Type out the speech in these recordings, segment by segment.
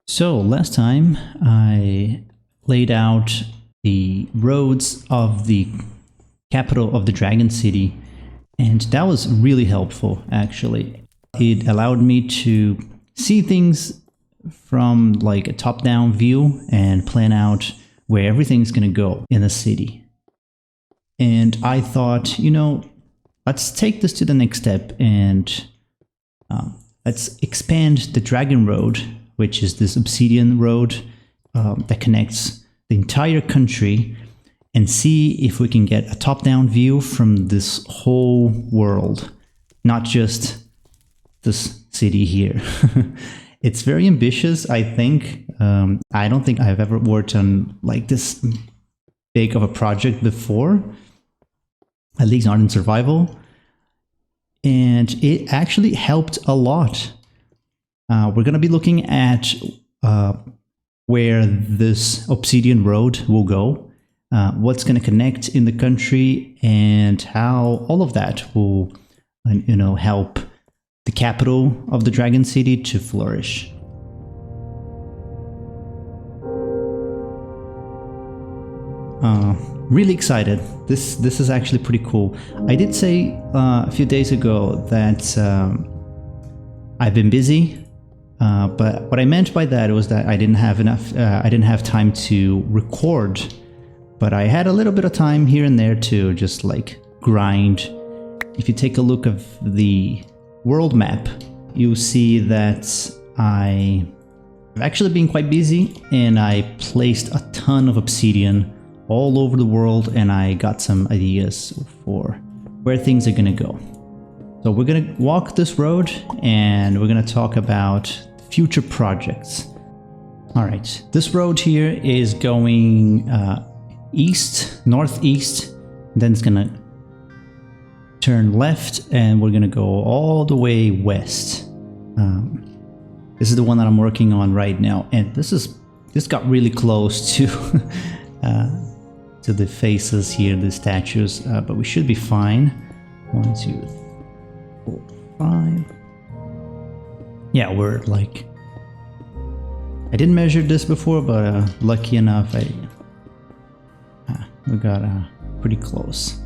So last time I laid out the roads of the capital of the Dragon City, and that was really helpful actually. It allowed me to see things from like a top-down view and plan out where everything's gonna go in the city. And I thought, let's take this to the next step and let's expand the Dragon Road, which is this obsidian road that connects the entire country, and see if we can get a top-down view from this whole world, not just this city here. It's very ambitious, I think. I don't think I've ever worked on like this big of a project before, at least not in survival. And it actually helped a lot. We're going to be looking at where this obsidian road will go, what's going to connect in the country, and how all of that will, help the capital of the Dragon City to flourish. Really excited. This is actually pretty cool. I did say a few days ago that I've been busy, but what I meant by that was that I didn't have time to record, but I had a little bit of time here and there to just like grind. If you take a look of the world map, you'll see that I've actually been quite busy, and I placed a ton of obsidian all over the world, and I got some ideas for where things are gonna go. So we're gonna walk this road and we're gonna talk about future projects. All right, this road here is going northeast, then it's gonna turn left, and we're gonna go all the way west. This is the one that I'm working on right now, and this got really close to the faces here, the statues, but we should be fine. 1, 2, 4, 5. Yeah, we're like, I didn't measure this before, but lucky enough, we got pretty close.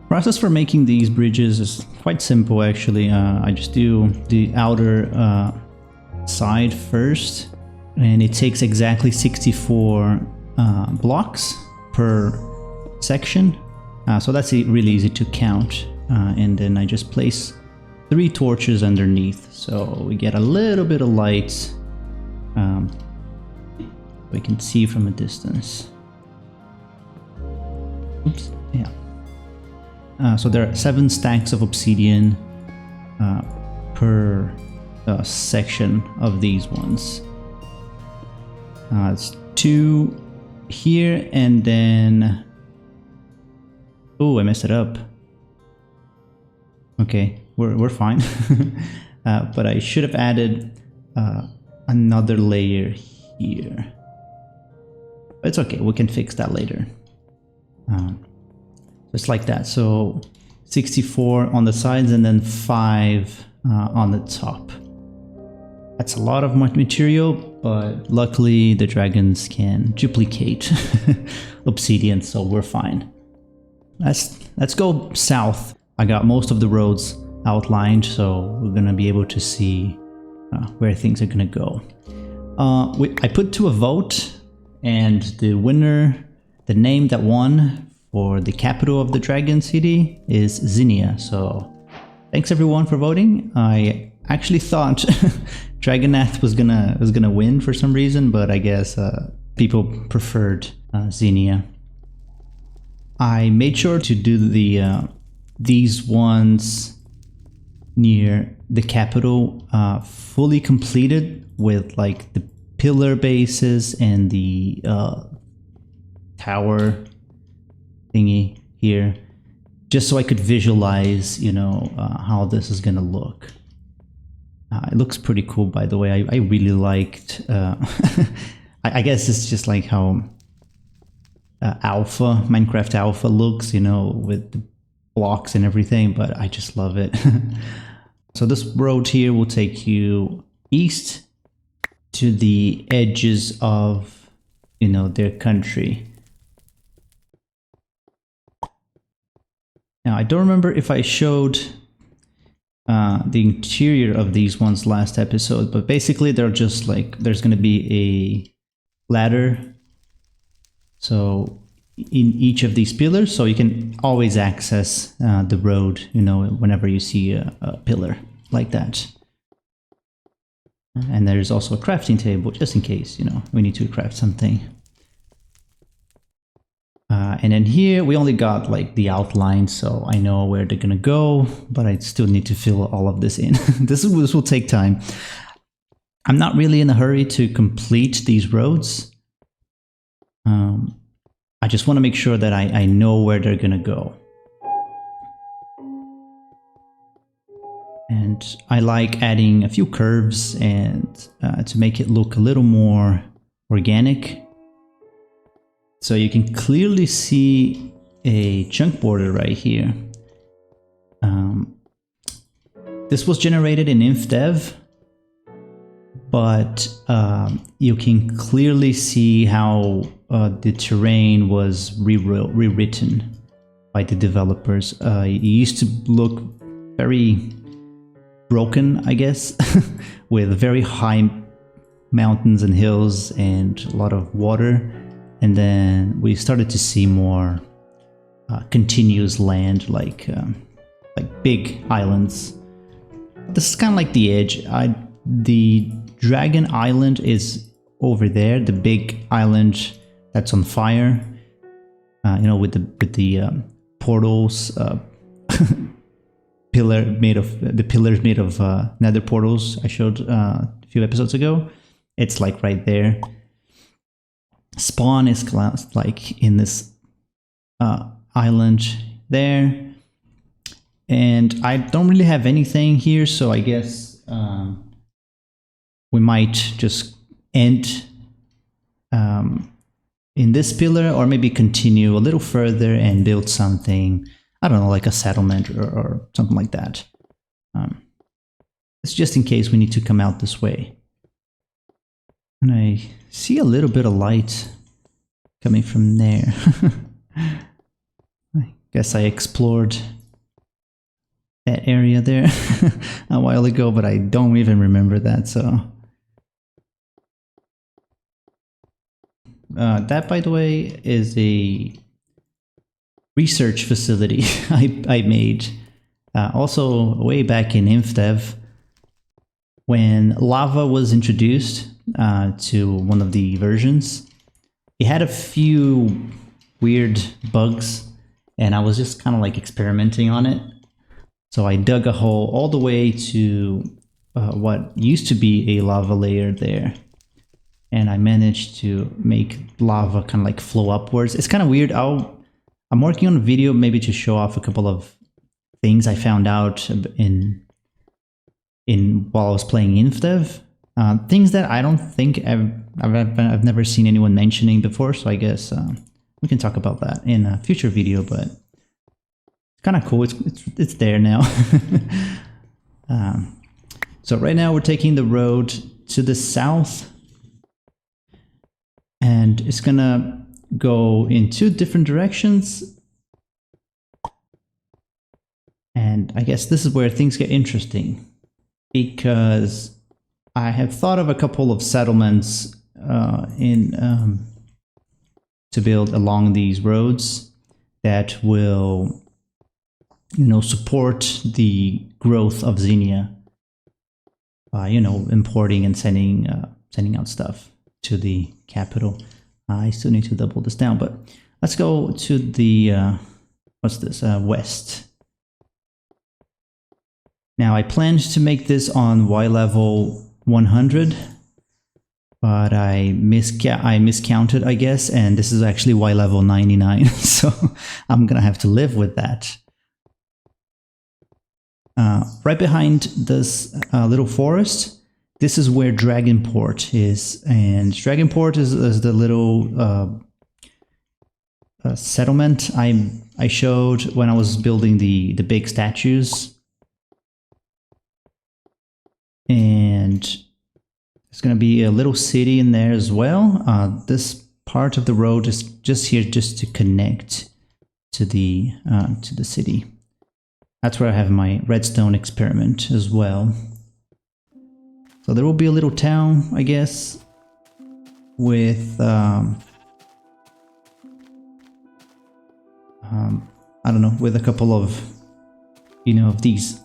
Process for making these bridges is quite simple actually. I just do the outer side first, and it takes exactly 64 blocks per section, so that's really easy to count, and then I just place 3 torches underneath, so we get a little bit of light. We can see from a distance. Oops, yeah. So there are 7 stacks of obsidian per section of these ones. It's 2 here, and then oh, I messed it up. Okay, we're fine. But I should have added another layer here. But it's okay, we can fix that later. Just like that. So 64 on the sides and then 5 on the top. That's a lot of material, but luckily the dragons can duplicate obsidian, so we're fine. Let's go south. I got most of the roads outlined, so we're gonna be able to see where things are gonna go. I put to a vote, and the winner, the name that won for the capital of the Dragon City is Zinnia. So thanks everyone for voting. I actually thought Dragonath was gonna win for some reason, but I guess people preferred Zinnia. I made sure to do these ones near the capital fully completed with like the pillar bases and the tower thingy here, just so I could visualize, how this is gonna look. It looks pretty cool, by the way. I really liked. I guess it's just like how Minecraft Alpha looks, with the blocks and everything. But I just love it. So this road here will take you east to the edges of, you know, their country. Now, I don't remember if I showed the interior of these ones last episode, but basically they're just like, there's going to be a ladder. So in each of these pillars, so you can always access the road, you know, whenever you see a pillar like that. And there's also a crafting table, just in case, you know, we need to craft something. And then here we only got like the outline, so I know where they're gonna go, but I still need to fill all of this in. This will take time. I'm not really in a hurry to complete these roads. I just want to make sure that I know where they're gonna go. And I like adding a few curves and to make it look a little more organic. So you can clearly see a chunk border right here. This was generated in InfDev, but you can clearly see how the terrain was rewritten by the developers. It used to look very broken, I guess, with very high mountains and hills and a lot of water. And then we started to see more continuous land, like big islands. This is kind of like the edge. The Dragon Island is over there, the big island that's on fire. You know, with the portals, pillars made of nether portals I showed a few episodes ago. It's like right there. Spawn is like in this island there, and I don't really have anything here, so I guess we might just end in this pillar, or maybe continue a little further and build something, I don't know, like a settlement or something like that. It's just in case we need to come out this way. And I see a little bit of light coming from there. I guess I explored that area there a while ago, but I don't even remember that, so... that, by the way, is a research facility I made also way back in InfDev when lava was introduced to one of the versions. It had a few weird bugs, and I was just kind of like experimenting on it. So I dug a hole all the way to what used to be a lava layer there. And I managed to make lava kind of like flow upwards. It's kind of weird. I'm working on a video maybe to show off a couple of things I found out in while I was playing InfDev. Things that I don't think I've never seen anyone mentioning before. So I guess we can talk about that in a future video. But it's kind of cool. It's there now. So right now we're taking the road to the south. And it's gonna go in two different directions. And I guess this is where things get interesting, because I have thought of a couple of settlements to build along these roads that will, you know, support the growth of Zinnia. You know, importing and sending out stuff to the capital. I still need to double this down, but let's go to the what's this, west. Now I planned to make this on Y level 100, but I miscounted, I guess, and this is actually Y level 99, so I'm gonna have to live with that. Right behind this little forest, this is where Dragonport is, and Dragonport is the little settlement I showed when I was building the big statues. And There's going to be a little city in there as well. This part of the road is just here just to connect to the city. That's where I have my redstone experiment as well. So there will be a little town, I guess, with I don't know, with a couple of, you know, of these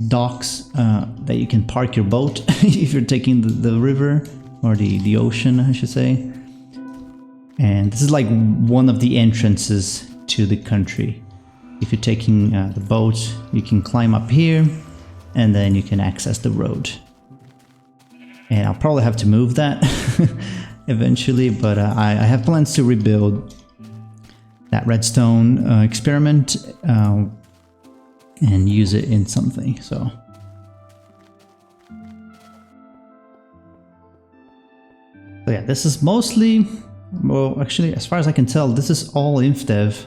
docks that you can park your boat if you're taking the river or the ocean, I should say. And this is like one of the entrances to the country. If you're taking the boat, you can climb up here and then you can access the road. And I'll probably have to move that eventually, but I have plans to rebuild that redstone experiment and use it in something. So yeah, this is mostly, well, actually, as far as I can tell, this is all InfDev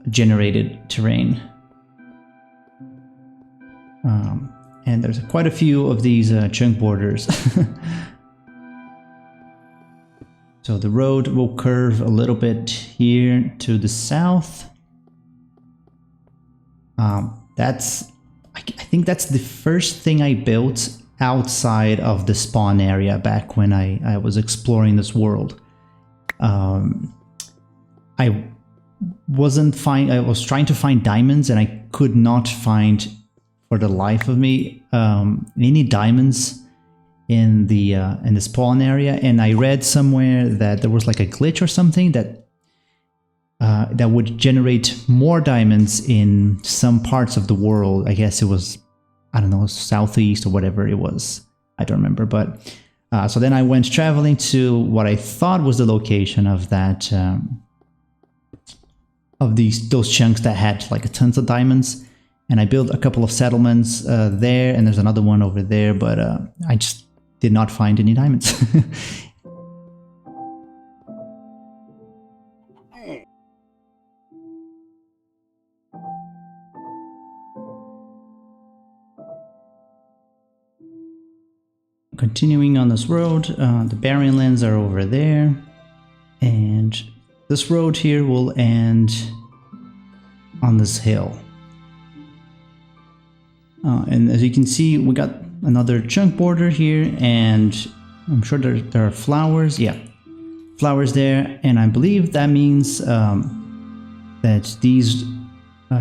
generated terrain. And there's quite a few of these chunk borders. So the road will curve a little bit here to the south. I think that's the first thing I built outside of the spawn area back when I was exploring this world. I was trying to find diamonds and I could not find, for the life of me, any diamonds in the spawn area. And I read somewhere that there was like a glitch or something that would generate more diamonds in some parts of the world. I guess it was, I don't know, southeast or whatever it was. I don't remember. But so then I went traveling to what I thought was the location of that, of those chunks that had like tons of diamonds. And I built a couple of settlements there, and there's another one over there, but I just did not find any diamonds. Continuing on this road, the barren lands are over there, and this road here will end on this hill. And as you can see, we got another chunk border here, and I'm sure there are flowers. Yeah, flowers there, and I believe that means that these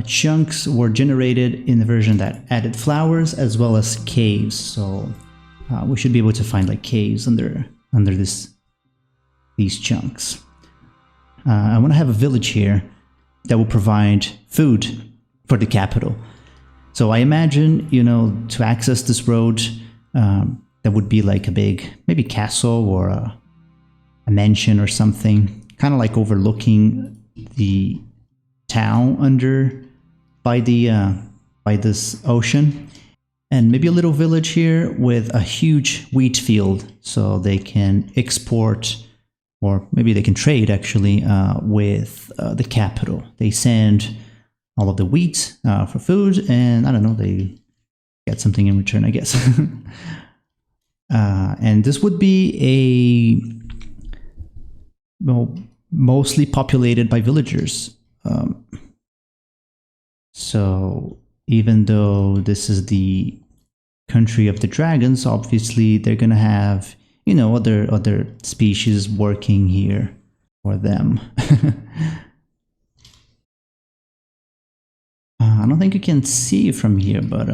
chunks were generated in the version that added flowers as well as caves. So we should be able to find like caves under these chunks. I want to have a village here that will provide food for the capital. So I imagine, you know, to access this road, that would be like a big, maybe castle or a mansion or something, kind of like overlooking the town by this ocean, and maybe a little village here with a huge wheat field, so they can export, or maybe they can trade actually with the capital. They send all of the wheat for food, and I don't know, they get something in return, I guess. And this would be mostly populated by villagers. So even though this is the country of the dragons, obviously they're gonna have, you know, other species working here for them. I don't think you can see from here, but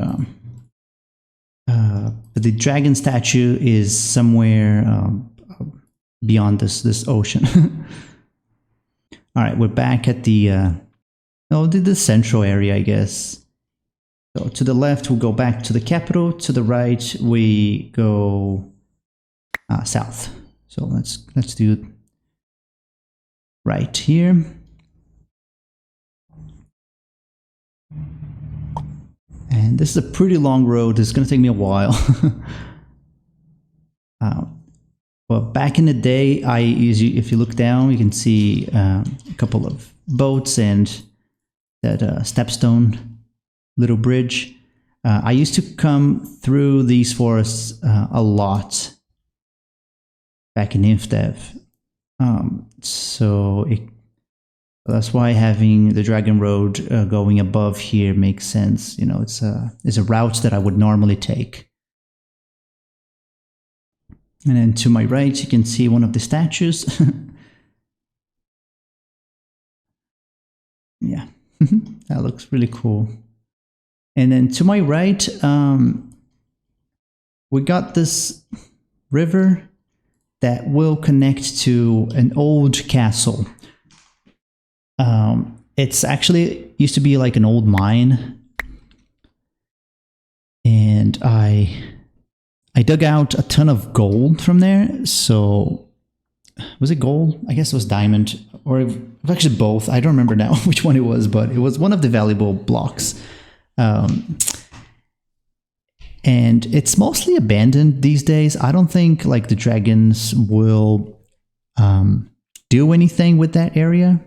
the dragon statue is somewhere beyond this ocean. All right, we're back at the central area, I guess. So to the left, we'll go back to the capital. To the right, we go south. So let's do it right here. And this is a pretty long road. It's going to take me a while. Well, back in the day, if you look down, you can see a couple of boats and that stepstone little bridge. I used to come through these forests a lot back in InfDev. That's why having the Dragon Road going above here makes sense. You know, it's a route that I would normally take. And then to my right, you can see one of the statues. Yeah, that looks really cool. And then to my right, we got this river that will connect to an old castle. It's actually used to be like an old mine, and I dug out a ton of gold from there. So was it gold? I guess it was diamond, or actually both. I don't remember now which one it was, but it was one of the valuable blocks. And it's mostly abandoned these days. I don't think like the dragons will do anything with that area.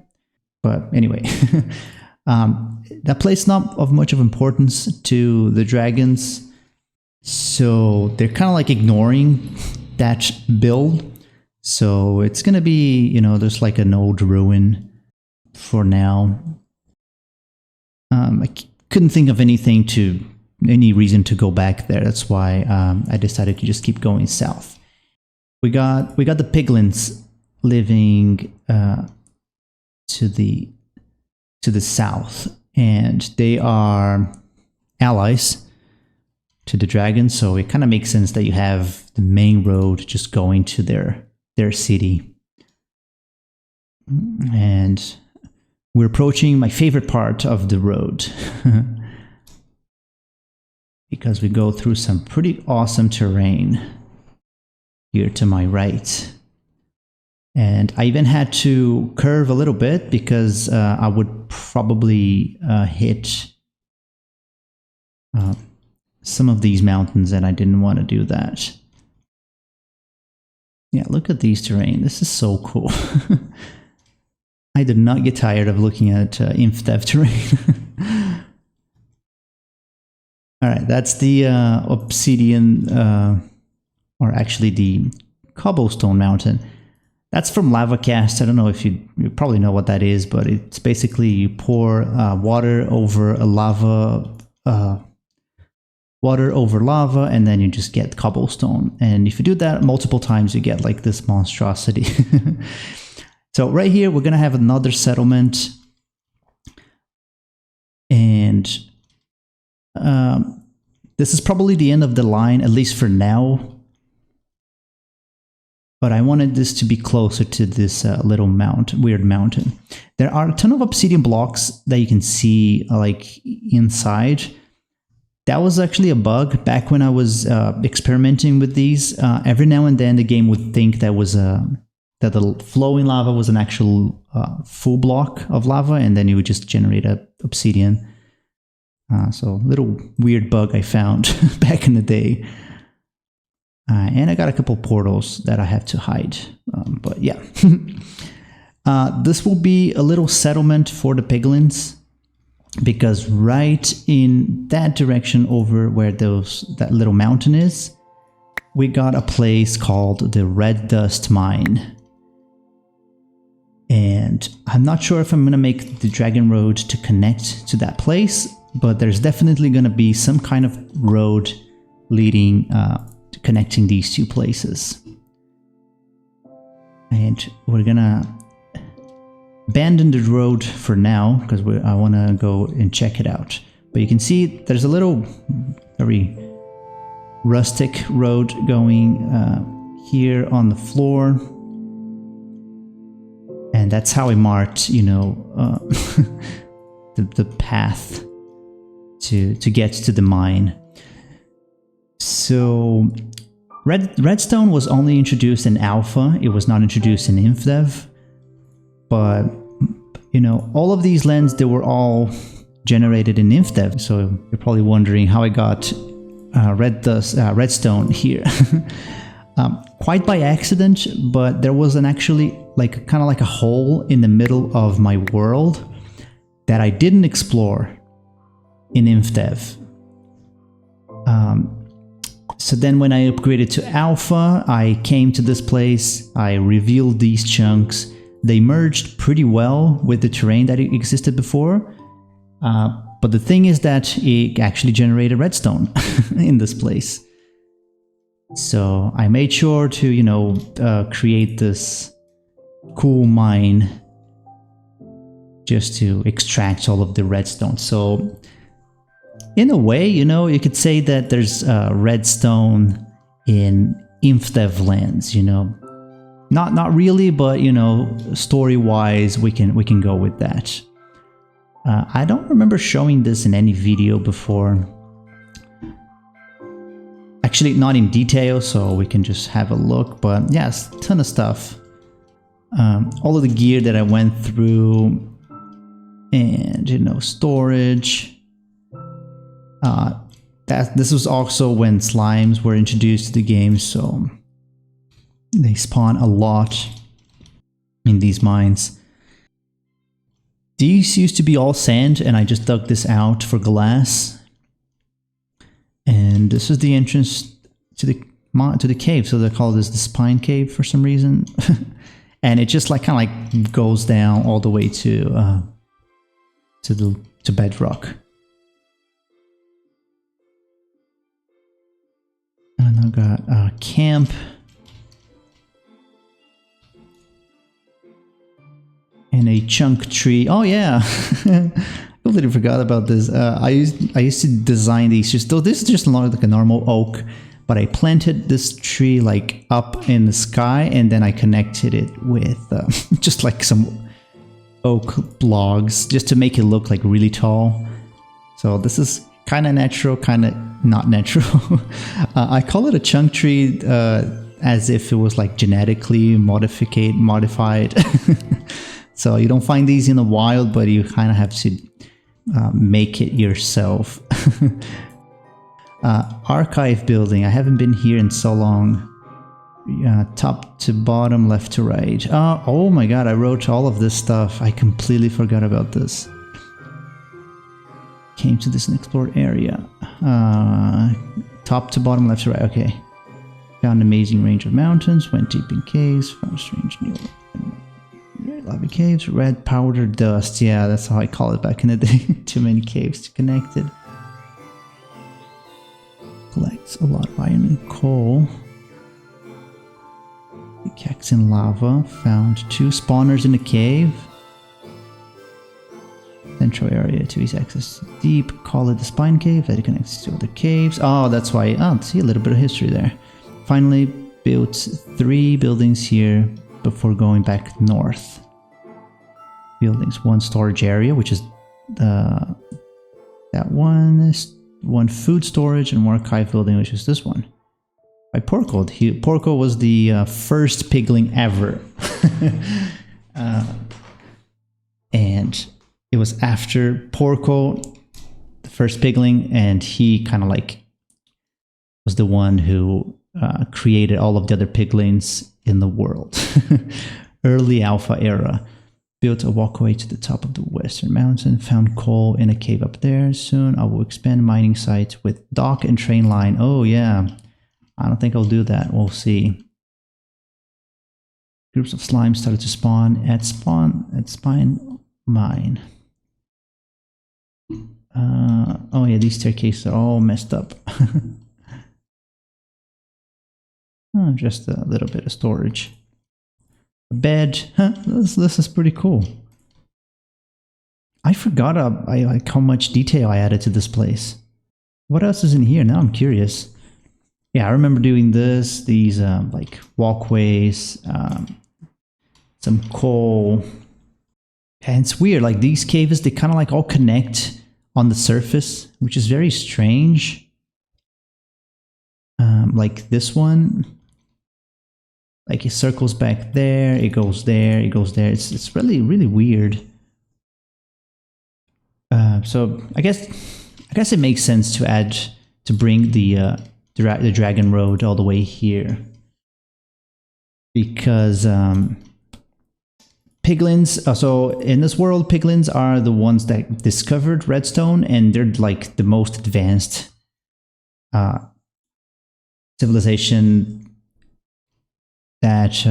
But anyway, that place is not of much of importance to the dragons. So they're kind of like ignoring that build. So it's going to be, you know, there's like an old ruin for now. I couldn't think of any reason to go back there. That's why I decided to just keep going south. We got the piglins living to the south, and they are allies to the dragons. So it kind of makes sense that you have the main road just going to their city. And we're approaching my favorite part of the road. Because we go through some pretty awesome terrain here to my right. And I even had to curve a little bit because I would probably hit some of these mountains, and I didn't want to do that. Yeah, look at these terrain. This is so cool. I did not get tired of looking at InfDev terrain. All right, that's the obsidian, or actually the cobblestone mountain. That's from LavaCast. I don't know if you probably know what that is, but it's basically you pour water over lava, and then you just get cobblestone. And if you do that multiple times, you get like this monstrosity. So right here, we're gonna have another settlement, and this is probably the end of the line, at least for now. But I wanted this to be closer to this little weird mountain. There are a ton of obsidian blocks that you can see like inside. That was actually a bug back when I was experimenting with these. Every now and then the game would think that the flowing lava was an actual full block of lava, and then it would just generate a obsidian. So a little weird bug I found back in the day. And I got a couple portals that I have to hide. But yeah. This will be a little settlement for the piglins, because right in that direction over where that little mountain is, we got a place called the Red Dust Mine. And I'm not sure if I'm going to make the Dragon Road to connect to that place, but there's definitely going to be some kind of road leading connecting these two places. And we're gonna abandon the road for now because I want to go and check it out. But you can see there's a little very rustic road going here on the floor, and that's how I marked, you know, the path to get to the mine. So redstone was only introduced in alpha. It was not introduced in InfDev. But you know, all of these lands, they were all generated in InfDev. So you're probably wondering how I got redstone here. Quite by accident, but there was actually kind of like a hole in the middle of my world that I didn't explore in InfDev. So then when I upgraded to Alpha, I came to this place, I revealed these chunks. They merged pretty well with the terrain that existed before. But the thing is that it actually generated redstone in this place. So I made sure to, you know, create this cool mine just to extract all of the redstone. So in a way, you know, you could say that there's redstone in InfDev lands, you know. Not really, but, you know, story-wise, we can go with that. I don't remember showing this in any video before. Actually, not in detail, so we can just have a look. But yes, ton of stuff. All of the gear that I went through, and, you know, storage. This was also when slimes were introduced to the game, so they spawn a lot in these mines. These used to be all sand, and I just dug this out for glass. And this is the entrance to the cave, so they call this the spine cave for some reason. And it just like kind of like goes down all the way to bedrock. And I've got a camp. And a chunk tree. Oh yeah, I completely forgot about this. I used to design these. This is just like a normal oak, but I planted this tree like up in the sky, and then I connected it with just like some oak logs, just to make it look like really tall. So this is kind of natural, kind of not natural. I call it a chunk tree as if it was like genetically modified. So you don't find these in the wild, but you kind of have to make it yourself. Archive building. I haven't been here in so long. Top to bottom, left to right. Oh my god, I wrote all of this stuff. I completely forgot about this. Came to this unexplored area. Top to bottom, left to right. Okay. Found an amazing range of mountains. Went deep in caves. Found strange new lava caves. Red powder dust. Yeah, that's how I call it back in the day. Too many caves to connect it. Collects a lot of iron and coal. Pickaxe and lava. Found 2 spawners in a cave. Central area to ease access to deep. Call it the spine cave. That it connects to other caves. Oh, that's why. Oh, see a little bit of history there. Finally built 3 buildings here before going back north. Buildings. 1 storage area, which is that one. 1 food storage, and 1 archive building, which is this one. By Porco. Porco was the first pigling ever. And it was after Porco, the first pigling, and he kind of like was the one who created all of the other piglings in the world. Early alpha era. Built a walkway to the top of the western mountain. Found coal in a cave up there. Soon I will expand mining sites with dock and train line. Oh yeah. I don't think I'll do that. We'll see. Groups of slime started to spawn at spine mine. Oh yeah, these staircases are all messed up. Oh, just a little bit of storage. A bed. Huh, this is pretty cool. I forgot like how much detail I added to this place. What else is in here? Now I'm curious. Yeah, I remember doing this. These like walkways, some coal. And it's weird, like these caves, they kind of like all connect on the surface, which is very strange. Like this one, like it circles back there, it goes there, it goes there. It's really, really weird. So I guess it makes sense to bring the Dragon Road all the way here, because piglins. So in this world, piglins are the ones that discovered redstone, and they're like the most advanced civilization that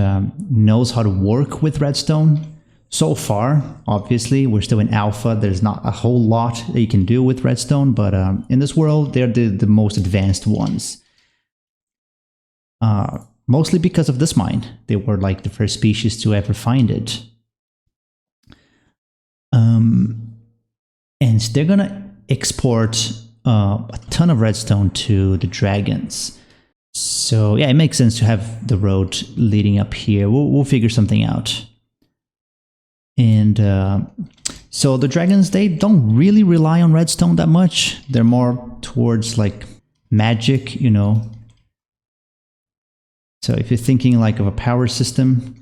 knows how to work with redstone. So far, obviously, we're still in alpha. There's not a whole lot that you can do with redstone, but in this world, they're the most advanced ones. Mostly because of this mine. They were like the first species to ever find it. And they're gonna export a ton of redstone to the dragons. So yeah, it makes sense to have the road leading up here. We'll figure something out. And so the dragons, they don't really rely on redstone that much. They're more towards like magic, you know. So if you're thinking like of a power system,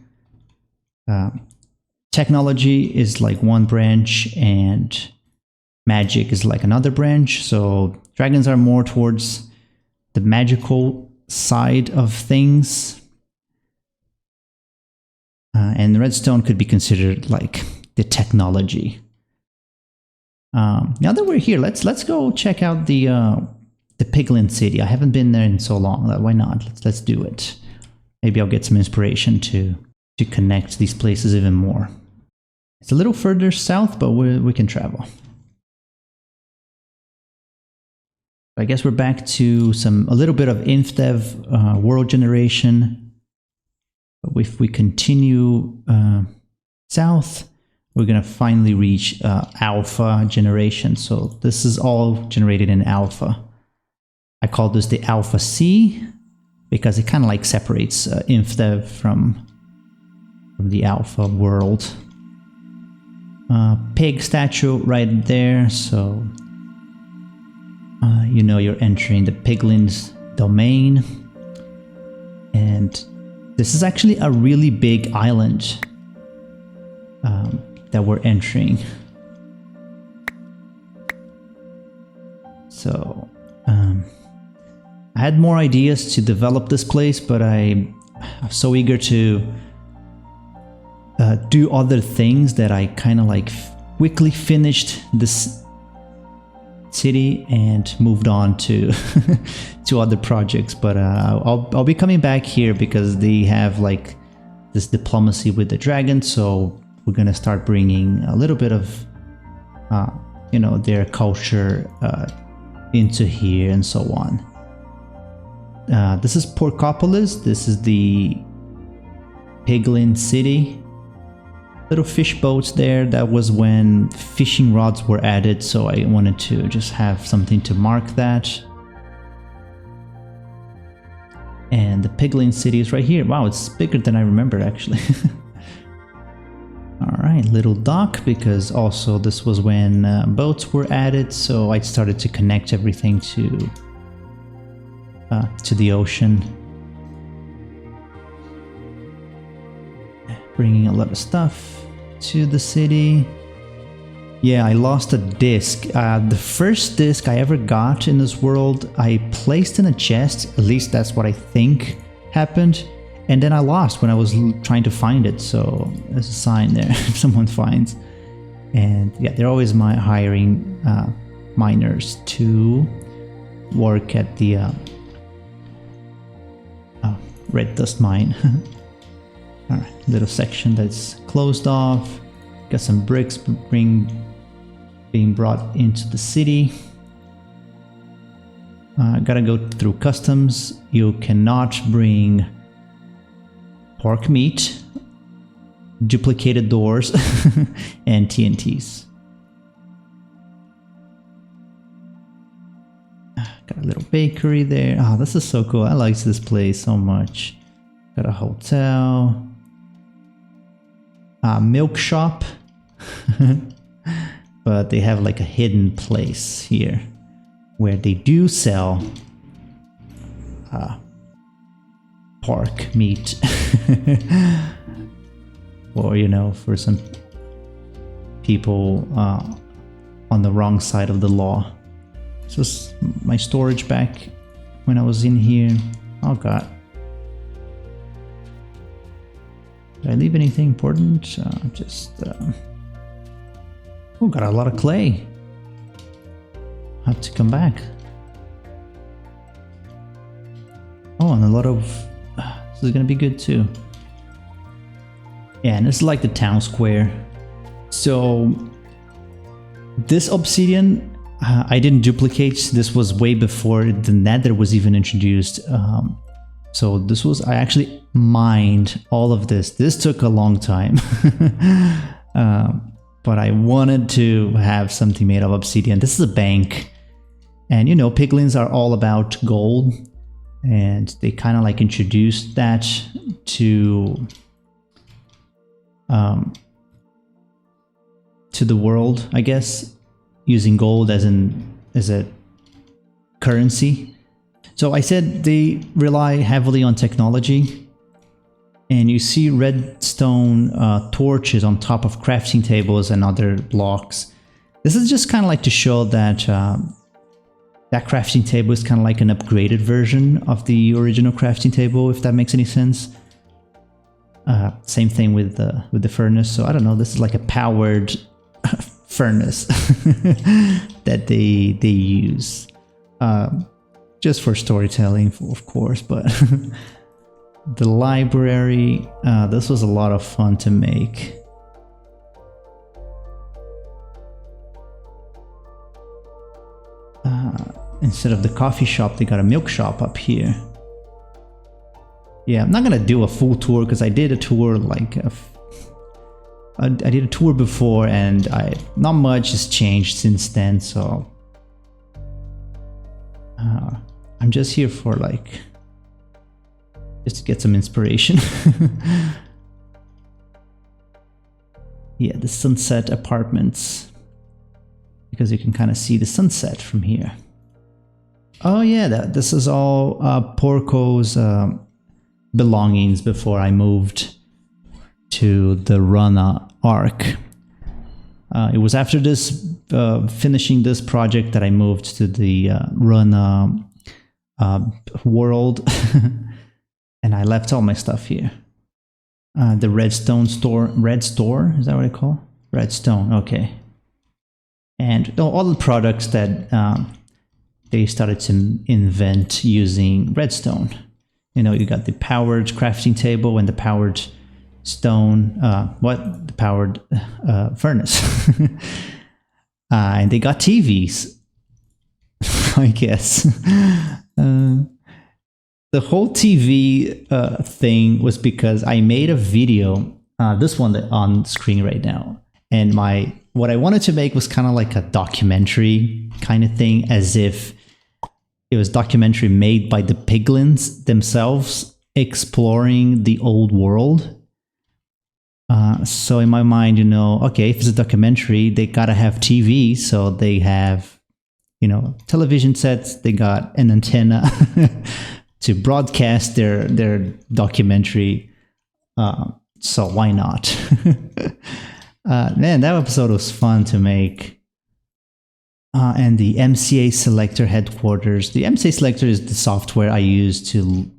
technology is like one branch and magic is like another branch. So dragons are more towards the magical side of things. And redstone could be considered like the technology. Now that we're here, let's go check out the Piglin City. I haven't been there in so long. Why not? Let's do it. Maybe I'll get some inspiration to connect these places even more. It's a little further south, but we can travel. I guess we're back to a little bit of InfDev world generation. But if we continue south, we're gonna finally reach alpha generation. So this is all generated in alpha. I call this the alpha C because it kind of like separates InfDev from the alpha world. Pig statue right there, so you know you're entering the Piglin's domain. And this is actually a really big island that we're entering. So I had more ideas to develop this place, but I'm so eager to do other things that I kind of like quickly finished this city and moved on to to other projects. But I'll be coming back here because they have like this diplomacy with the dragon, so we're gonna start bringing a little bit of you know, their culture into here and so on. This is Porcopolis. This is the Piglin City. Little fish boats there. That was when fishing rods were added, so I wanted to just have something to mark that. And the Piglin City is right here. Wow, it's bigger than I remembered actually. Alright, little dock, because also this was when boats were added, so I started to connect everything to the ocean. Bringing a lot of stuff to the city. Yeah, I lost a disc. The first disc I ever got in this world, I placed in a chest. At least that's what I think happened. And then I lost when I was trying to find it. So there's a sign there if someone finds. And yeah, they're always hiring miners to work at the red dust mine. Alright, little section that's closed off. Got some bricks being brought into the city. Gotta go through customs. You cannot bring pork meat, duplicated doors, and TNTs. Got a little bakery there. Oh, this is so cool. I like this place so much. Got a hotel. Milk shop. But they have like a hidden place here where they do sell pork meat. Or, you know, for some people on the wrong side of the law. This was my storage back when I was in here. Oh god. Did I leave anything important? Oh, got a lot of clay. Have to come back. Oh, and a lot of... this is gonna be good too. Yeah, and it's like the town square. So this obsidian, I didn't duplicate. This was way before the nether was even introduced. So this was, I actually mined all of this. This took a long time. But I wanted to have something made of obsidian. This is a bank. And you know, piglins are all about gold. And they kind of like introduced that to the world, I guess, using gold as a currency. So I said they rely heavily on technology, and you see redstone torches on top of crafting tables and other blocks. This is just kind of like to show that that crafting table is kind of like an upgraded version of the original crafting table, if that makes any sense. Same thing with the furnace. So I don't know, this is like a powered furnace that they use just for storytelling, of course. But the library, this was a lot of fun to make. Instead of the coffee shop, they got a milk shop up here. Yeah, I'm not gonna do a full tour because I did a tour like I did a tour before, and not much has changed since then. So I'm just here for like just to get some inspiration. Yeah, the sunset apartments, because you can kind of see the sunset from here. Oh yeah, this is all Porco's belongings before I moved to the Rana Arc. It was after this, finishing this project, that I moved to the Rana world, and I left all my stuff here. The Redstone store, Red Store, is that what I call? Redstone, okay. And all the products that they started to invent using redstone. You know, you got the powered crafting table and the powered stone, the powered furnace. And they got TVs, I guess. The whole TV thing was because I made a video, this one on screen right now, and what I wanted to make was kind of like a documentary kind of thing, as if it was documentary made by the piglins themselves exploring the old world. So in my mind, you know, okay, if it's a documentary, they gotta have TV, so they have, you know, television sets, they got an antenna to broadcast their documentary. So why not? Man, that episode was fun to make. And the MCA Selector headquarters. The MCA Selector is the software I use to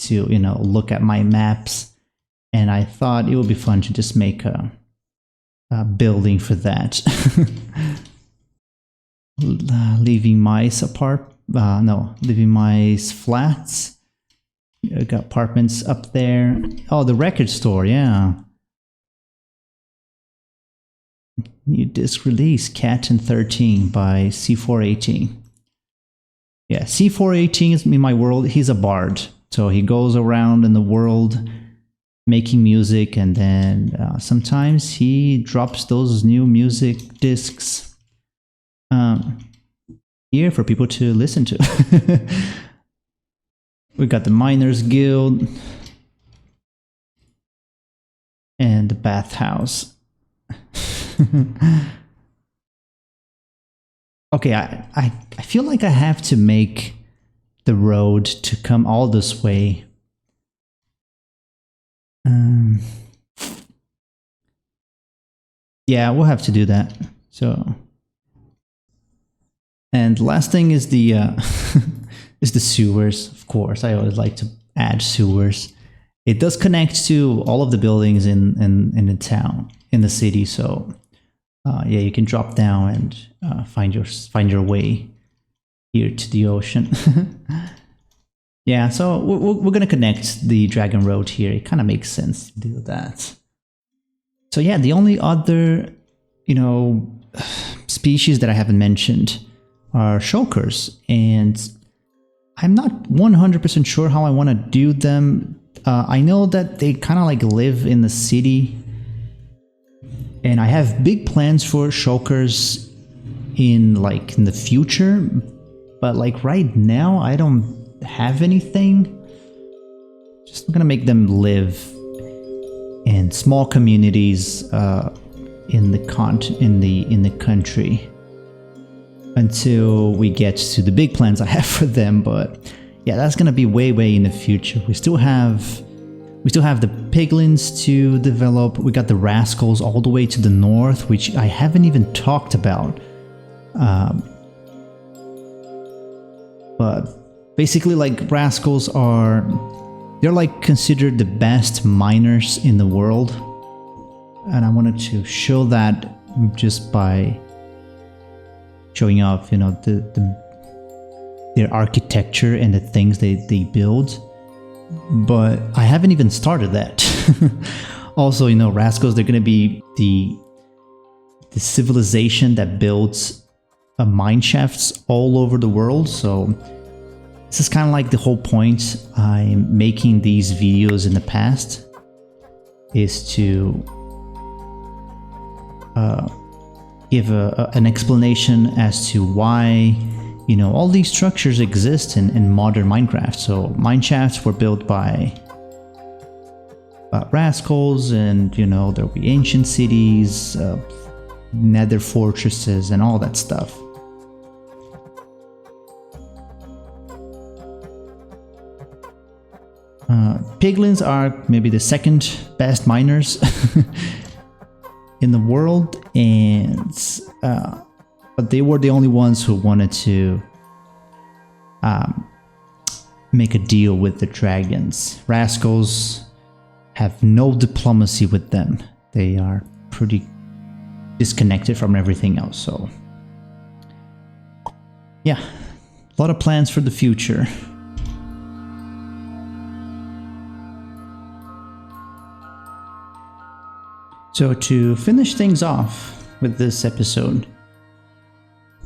you know, look at my maps. And I thought it would be fun to just make a building for that. Leaving mice leaving mice flats. I got apartments up there. Oh, the record store, yeah. New disc release, Cat and 13 by C418. Yeah, C418 is in my world. He's a bard. So he goes around in the world making music, and then sometimes he drops those new music discs here for people to listen to. We got the Miners Guild and the bathhouse. Okay, I feel like I have to make the road to come all this way. Yeah, we'll have to do that. So, and last thing is the is the sewers. Of course, I always like to add sewers. It does connect to all of the buildings in the town, in the city. So, yeah, you can drop down and find your way here to the ocean. Yeah, so we're gonna connect the Dragon Road here. It kind of makes sense to do that. So yeah, the only other, species that I haven't mentioned are shulkers, and I'm not 100% sure how I want to do them. I know that they kind of like live in the city, and I have big plans for shulkers in the future, but like right now I don't have anything. Just gonna make them live in small communities in the country until we get to the big plans I have for them. But yeah, that's gonna be way in the future. We still have the piglins to develop. We got the rascals all the way to the north, which I haven't even talked about. But basically, like, rascals they're like considered the best miners in the world, and I wanted to show that just by showing off, their architecture and the things they build. But I haven't even started that. Also, rascals, they're gonna be the civilization that builds mine shafts all over the world. So this is kind of like the whole point I'm making these videos in the past, is to give an explanation as to why all these structures exist in modern Minecraft. So mine shafts were built by rascals, and there'll be ancient cities, nether fortresses, and all that stuff. Piglins are maybe the second best miners in the world, but they were the only ones who wanted to make a deal with the dragons. Rascals have no diplomacy with them. They are pretty disconnected from everything else. So yeah, a lot of plans for the future. So to finish things off with this episode,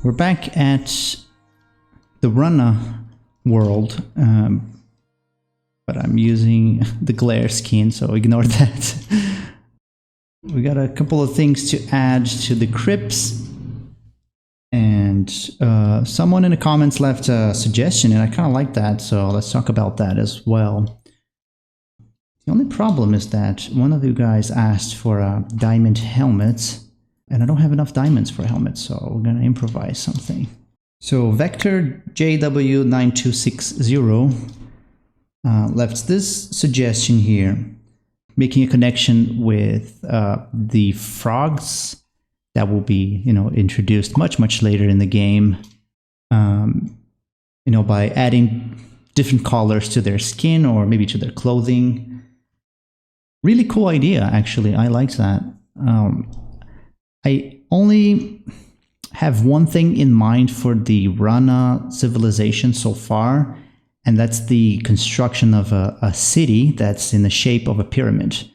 we're back at the Rana world, but I'm using the glare skin, so ignore that. We got a couple of things to add to the crypts, and someone in the comments left a suggestion, and I kind of like that, so let's talk about that as well. The only problem is that one of you guys asked for a diamond helmet, and I don't have enough diamonds for a helmet, so we're gonna improvise something. So Vector JW9260 left this suggestion here, making a connection with the frogs that will be, introduced much later in the game. By adding different colors to their skin or maybe to their clothing. Really cool idea, actually. I liked that. I only have one thing in mind for the Rana civilization so far, and that's the construction of a city that's in the shape of a pyramid.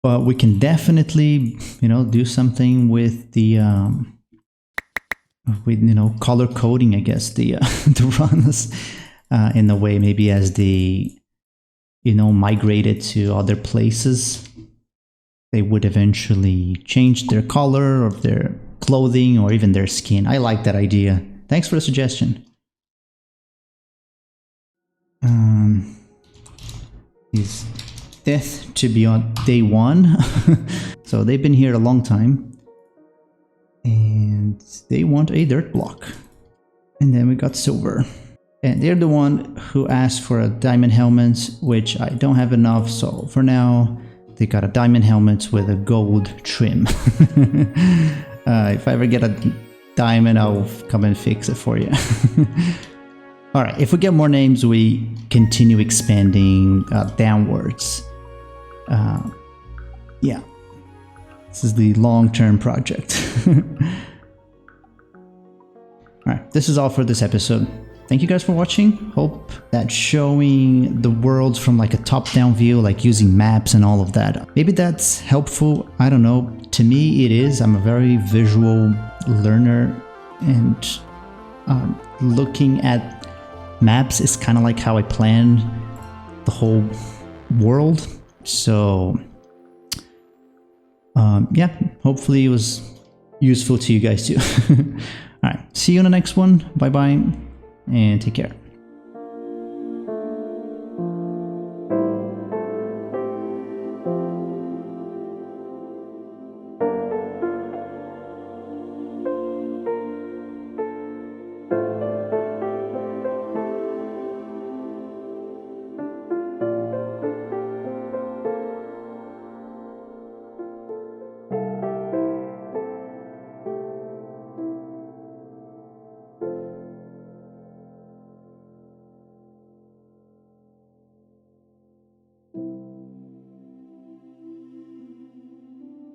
But we can definitely, do something with the, color coding, I guess, the Ranas in a way, maybe as they, migrated to other places, they would eventually change their color of their clothing or even their skin. I like that idea. Thanks for the suggestion. Is death to be on day one. So they've been here a long time. And they want a dirt block. And then we got silver. And they're the one who asked for a diamond helmet, which I don't have enough, so for now they got a diamond helmet with a gold trim. If I ever get a diamond, I'll come and fix it for you. Alright, if we get more names, we continue expanding downwards. Yeah, this is the long-term project. Alright, this is all for this episode. thank you guys for watching. Hope that showing the world from like a top-down view, like using maps and all of that, maybe that's helpful. I don't know. To me, it is. I'm a very visual learner, and looking at maps is kind of like how I plan the whole world. So yeah, hopefully it was useful to you guys too. All right, see you on the next one. Bye bye and take care.